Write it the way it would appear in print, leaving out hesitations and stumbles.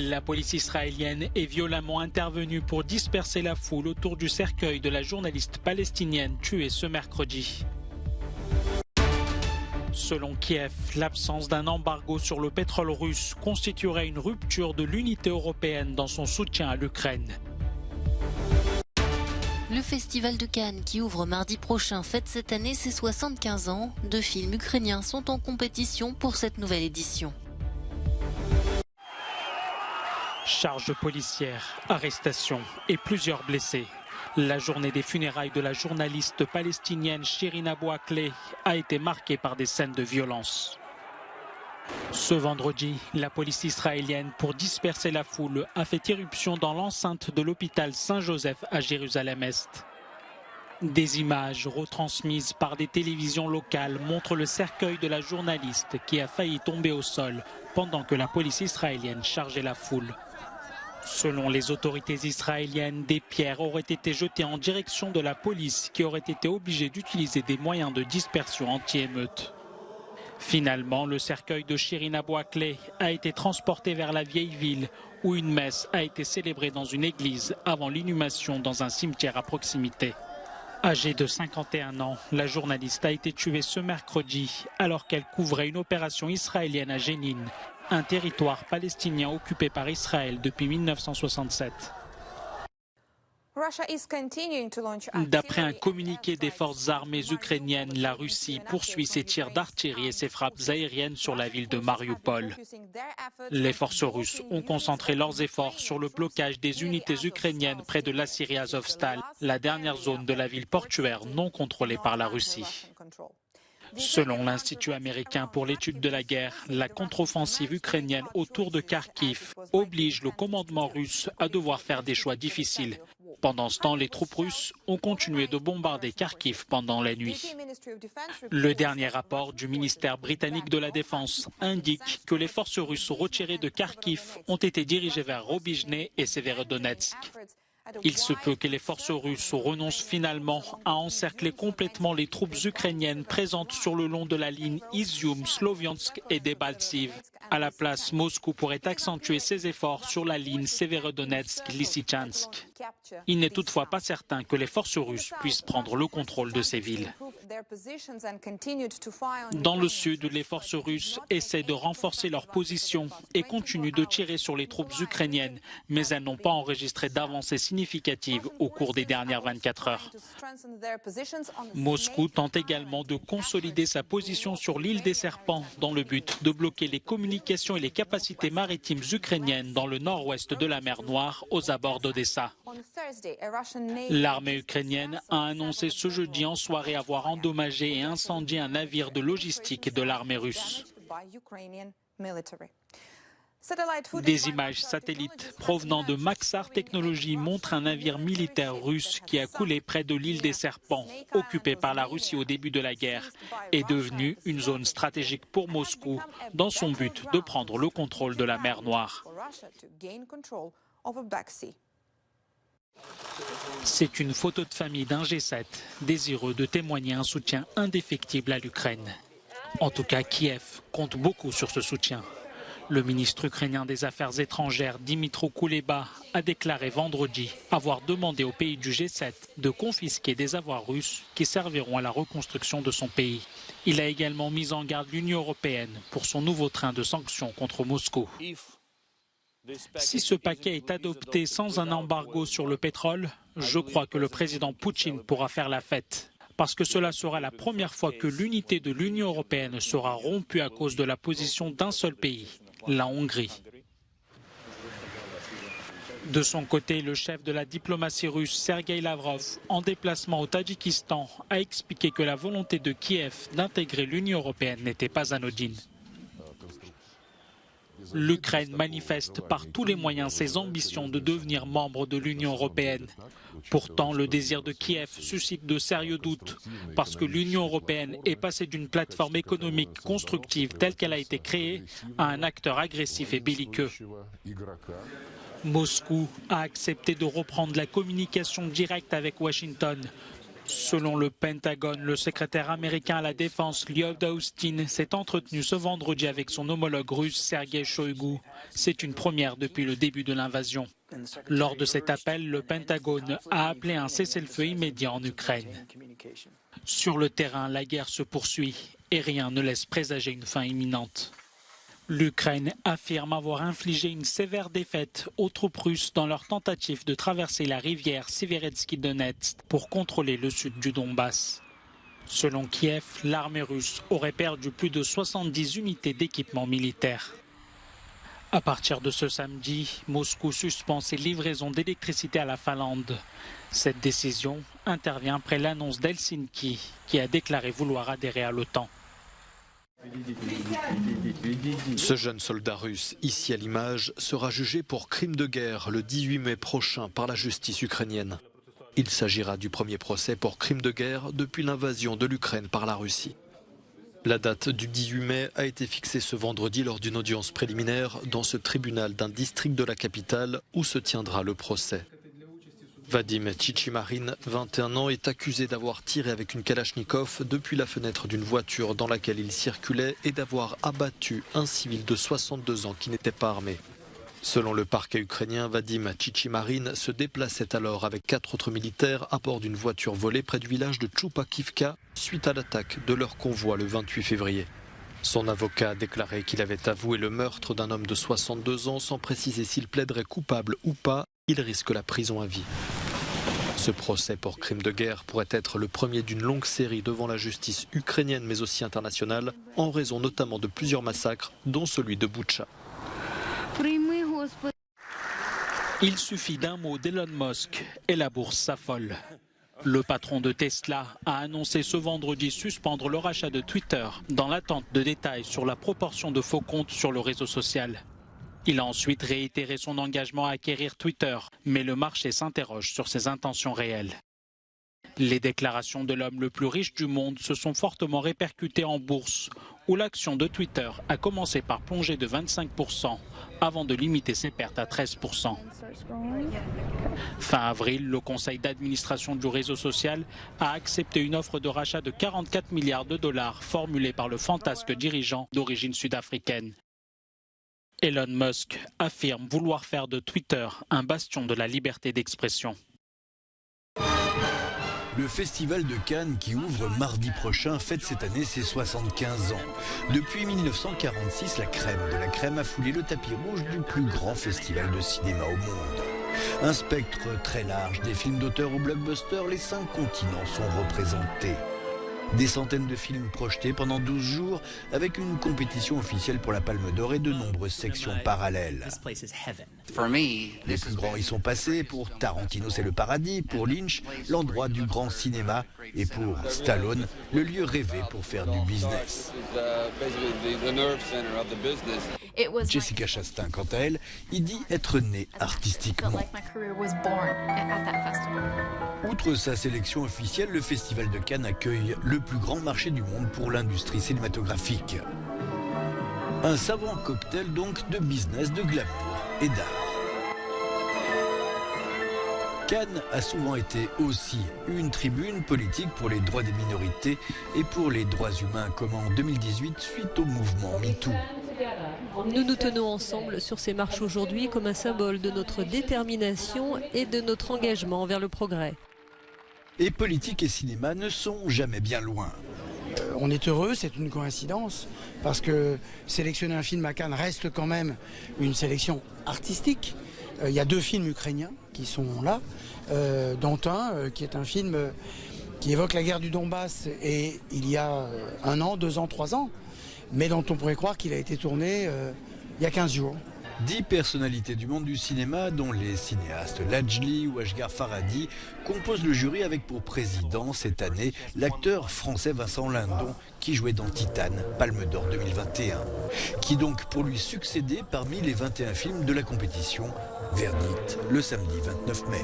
La police israélienne est violemment intervenue pour disperser la foule autour du cercueil de la journaliste palestinienne tuée ce mercredi. Selon Kiev, l'absence d'un embargo sur le pétrole russe constituerait une rupture de l'unité européenne dans son soutien à l'Ukraine. Le Festival de Cannes, qui ouvre mardi prochain, fête cette année ses 75 ans. 2 films ukrainiens sont en compétition pour cette nouvelle édition. Charges policières, arrestations et plusieurs blessés. La journée des funérailles de la journaliste palestinienne Shirin Abu Akleh a été marquée par des scènes de violence. Ce vendredi, la police israélienne, pour disperser la foule, a fait irruption dans l'enceinte de l'hôpital Saint-Joseph à Jérusalem-Est. Des images retransmises par des télévisions locales montrent le cercueil de la journaliste qui a failli tomber au sol pendant que la police israélienne chargeait la foule. Selon les autorités israéliennes, des pierres auraient été jetées en direction de la police qui aurait été obligée d'utiliser des moyens de dispersion anti-émeute. Finalement, le cercueil de Shirin Abu Akleh a été transporté vers la vieille ville où une messe a été célébrée dans une église avant l'inhumation dans un cimetière à proximité. Âgée de 51 ans, la journaliste a été tuée ce mercredi alors qu'elle couvrait une opération israélienne à Jénine, un territoire palestinien occupé par Israël depuis 1967. D'après un communiqué des forces armées ukrainiennes, la Russie poursuit ses tirs d'artillerie et ses frappes aériennes sur la ville de Mariupol. Les forces russes ont concentré leurs efforts sur le blocage des unités ukrainiennes près de l'Assyrie Azovstal, la dernière zone de la ville portuaire non contrôlée par la Russie. Selon l'Institut américain pour l'étude de la guerre, la contre-offensive ukrainienne autour de Kharkiv oblige le commandement russe à devoir faire des choix difficiles. Pendant ce temps, les troupes russes ont continué de bombarder Kharkiv pendant la nuit. Le dernier rapport du ministère britannique de la Défense indique que les forces russes retirées de Kharkiv ont été dirigées vers Robijne et Severodonetsk. Il se peut que les forces russes renoncent finalement à encercler complètement les troupes ukrainiennes présentes sur le long de la ligne Izium, Sloviansk et Debaltsiv. À la place, Moscou pourrait accentuer ses efforts sur la ligne Severodonetsk-Lysychansk. Il n'est toutefois pas certain que les forces russes puissent prendre le contrôle de ces villes. Dans le sud, les forces russes essaient de renforcer leur position et continuent de tirer sur les troupes ukrainiennes, mais elles n'ont pas enregistré d'avancées significatives au cours des dernières 24 heures. Moscou tente également de consolider sa position sur l'île des Serpents dans le but de bloquer les communications et les capacités maritimes ukrainiennes dans le nord-ouest de la mer Noire, aux abords d'Odessa. L'armée ukrainienne a annoncé ce jeudi en soirée avoir endommagé et incendié un navire de logistique de l'armée russe. Des images satellites provenant de Maxar Technologies montrent un navire militaire russe qui a coulé près de l'île des Serpents, occupée par la Russie au début de la guerre, et devenu une zone stratégique pour Moscou dans son but de prendre le contrôle de la mer Noire. C'est une photo de famille d'un G7 désireux de témoigner un soutien indéfectible à l'Ukraine. En tout cas, Kiev compte beaucoup sur ce soutien. Le ministre ukrainien des Affaires étrangères Dmytro Kuleba a déclaré vendredi avoir demandé aux pays du G7 de confisquer des avoirs russes qui serviront à la reconstruction de son pays. Il a également mis en garde l'Union européenne pour son nouveau train de sanctions contre Moscou. Si ce paquet est adopté sans un embargo sur le pétrole, je crois que le président Poutine pourra faire la fête. Parce que cela sera la première fois que l'unité de l'Union européenne sera rompue à cause de la position d'un seul pays, la Hongrie. De son côté, le chef de la diplomatie russe, Sergueï Lavrov, en déplacement au Tadjikistan, a expliqué que la volonté de Kiev d'intégrer l'Union européenne n'était pas anodine. L'Ukraine manifeste par tous les moyens ses ambitions de devenir membre de l'Union européenne. Pourtant, le désir de Kiev suscite de sérieux doutes parce que l'Union européenne est passée d'une plateforme économique constructive telle qu'elle a été créée à un acteur agressif et belliqueux. Moscou a accepté de reprendre la communication directe avec Washington, Selon le Pentagone, le secrétaire américain à la défense Lloyd Austin s'est entretenu ce vendredi avec son homologue russe Sergei Shoigu. C'est une première depuis le début de l'invasion. Lors de cet appel, le Pentagone a appelé un cessez-le-feu immédiat en Ukraine. Sur le terrain, la guerre se poursuit et rien ne laisse présager une fin imminente. L'Ukraine affirme avoir infligé une sévère défaite aux troupes russes dans leur tentative de traverser la rivière Severodvinsk pour contrôler le sud du Donbass. Selon Kiev, l'armée russe aurait perdu plus de 70 unités d'équipement militaire. À partir de ce samedi, Moscou suspend ses livraisons d'électricité à la Finlande. Cette décision intervient après l'annonce d'Helsinki, qui a déclaré vouloir adhérer à l'OTAN. Ce jeune soldat russe, ici à l'image, sera jugé pour crime de guerre le 18 mai prochain par la justice ukrainienne. Il s'agira du premier procès pour crime de guerre depuis l'invasion de l'Ukraine par la Russie. La date du 18 mai a été fixée ce vendredi lors d'une audience préliminaire dans ce tribunal d'un district de la capitale où se tiendra le procès. Vadim Tchichimarin, 21 ans, est accusé d'avoir tiré avec une Kalachnikov depuis la fenêtre d'une voiture dans laquelle il circulait et d'avoir abattu un civil de 62 ans qui n'était pas armé. Selon le parquet ukrainien, Vadim Tchichimarin se déplaçait alors avec 4 autres militaires à bord d'une voiture volée près du village de Tchoupakivka suite à l'attaque de leur convoi le 28 février. Son avocat a déclaré qu'il avait avoué le meurtre d'un homme de 62 ans sans préciser s'il plaiderait coupable ou pas. Il risque la prison à vie. Ce procès pour crime de guerre pourrait être le premier d'une longue série devant la justice ukrainienne mais aussi internationale, en raison notamment de plusieurs massacres, dont celui de Boutcha. Il suffit d'un mot d'Elon Musk et la bourse s'affole. Le patron de Tesla a annoncé ce vendredi suspendre le rachat de Twitter dans l'attente de détails sur la proportion de faux comptes sur le réseau social. Il a ensuite réitéré son engagement à acquérir Twitter, mais le marché s'interroge sur ses intentions réelles. Les déclarations de l'homme le plus riche du monde se sont fortement répercutées en bourse, où l'action de Twitter a commencé par plonger de 25% avant de limiter ses pertes à 13%. Fin avril, le conseil d'administration du réseau social a accepté une offre de rachat de 44 milliards de dollars formulée par le fantasque dirigeant d'origine sud-africaine. Elon Musk affirme vouloir faire de Twitter un bastion de la liberté d'expression. Le Festival de Cannes, qui ouvre mardi prochain, fête cette année ses 75 ans. Depuis 1946, la crème de la crème a foulé le tapis rouge du plus grand festival de cinéma au monde. Un spectre très large, des films d'auteur au blockbuster, les 5 continents sont représentés. Des centaines de films projetés pendant 12 jours avec une compétition officielle pour la Palme d'Or et de nombreuses sections parallèles. Les plus grands y sont passés. Pour Tarantino, c'est le paradis. Pour Lynch, l'endroit du grand cinéma. Et pour Stallone, le lieu rêvé pour faire du business. Jessica Chastain, quant à elle, y dit être née artistiquement. Outre sa sélection officielle, le Festival de Cannes accueille le plus grand marché du monde pour l'industrie cinématographique. Un savant cocktail donc de business, de glamour et d'art. Cannes a souvent été aussi une tribune politique pour les droits des minorités et pour les droits humains, comme en 2018 suite au mouvement MeToo. Nous nous tenons ensemble sur ces marches aujourd'hui comme un symbole de notre détermination et de notre engagement vers le progrès. Et politique et cinéma ne sont jamais bien loin. On est heureux, c'est une coïncidence, parce que sélectionner un film à Cannes reste quand même une sélection artistique. Il y a 2 films ukrainiens qui sont là, dont un qui est un film qui évoque la guerre du Donbass et il y a 1 an, 2 ans, 3 ans, mais dont on pourrait croire qu'il a été tourné il y a 15 jours. 10 personnalités du monde du cinéma, dont les cinéastes Lajli ou Ashghar Farhadi, composent le jury avec pour président cette année l'acteur français Vincent Lindon, qui jouait dans Titane, Palme d'Or 2021. Qui donc pour lui succéder parmi les 21 films de la compétition. Verdict le samedi 29 mai.